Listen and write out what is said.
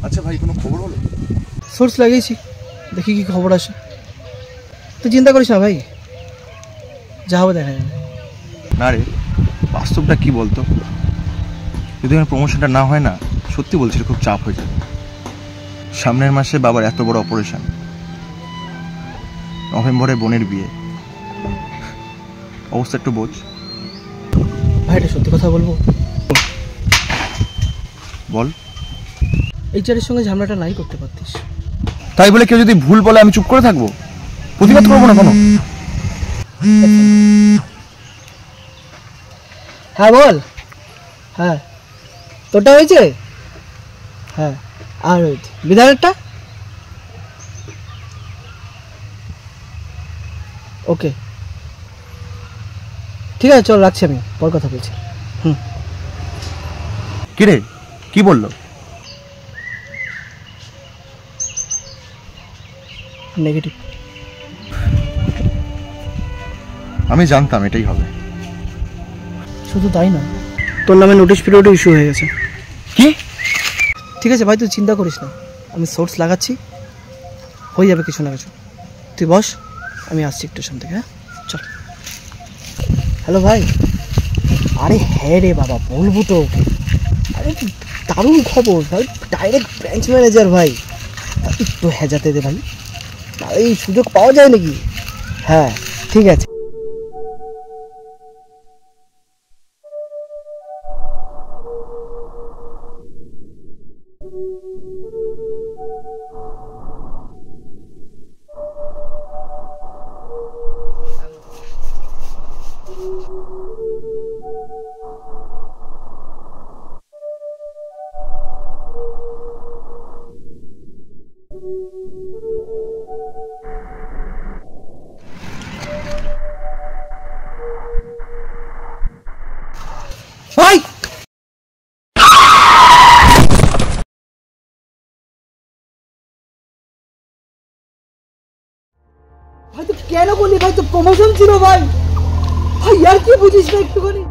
আচ্ছা ভাই, কোনো খবর হলো? সোর্স লাগিয়েছি, দেখি কি খবর আসে। তুই চিন্তা করিস না ভাই, যা হবে দেখা যাবে। না রে, বাস্তবটা কি বলতো, যদি আমার প্রমোশনটা না হয় না, সত্যি বলছি খুব চাপ হয়ে যাবে। সামনের মাসে বাবার এত বড় অপারেশন, নভেম্বরে বোনের বিয়ে, অবস্থা একটু বোঝ। ভাই এটা সত্যি কথা বলবো? বল। এইচআরের সঙ্গে ঝামেলাটা নাই করতে পারতিস। তাই বলে কেউ যদি ভুল বলে আমি চুপ করে থাকবো? প্রতিবাদ করবো না কোনো? হ্যাঁ বল। হ্যাঁ তোরটা হয়েছে? হ্যাঁ আর হয়েছে বিধানেরটা? ওকে ঠিক আছে, চল রাখছি, আমি পর কথা বলছি। কি রে, কি বললো? নেগেটিভ। আমি জানতাম এটাই হবে। শুধু তাই না, তোর নামে নোটিশ পিরিয়ডও ইস্যু হয়ে গেছে। কি? ঠিক আছে ভাই, তুই চিন্তা করিস না, আমি সোর্স লাগাচ্ছি, হয়ে যাবে কিছু না কিছু। তুই বস, আমি আসছি একটু সামনে থেকে। হ্যাঁ চল। হ্যালো ভাই। আরে হ্যাঁ রে বাবা, বলবো তো ওকে। আরে দারুণ খবর ভাই, ডাইরেক্ট ব্রাঞ্চ ম্যানেজার ভাই। একটু হেজাতে দে ভাই, এই সুযোগ পাওয়া যায় নাকি? হ্যাঁ ঠিক আছে। ভাই ভাই তো কেন বলি ভাই, তো প্রমোশন ছিল ভাই। ভাই আর কি বুঝিস না একটুখানি?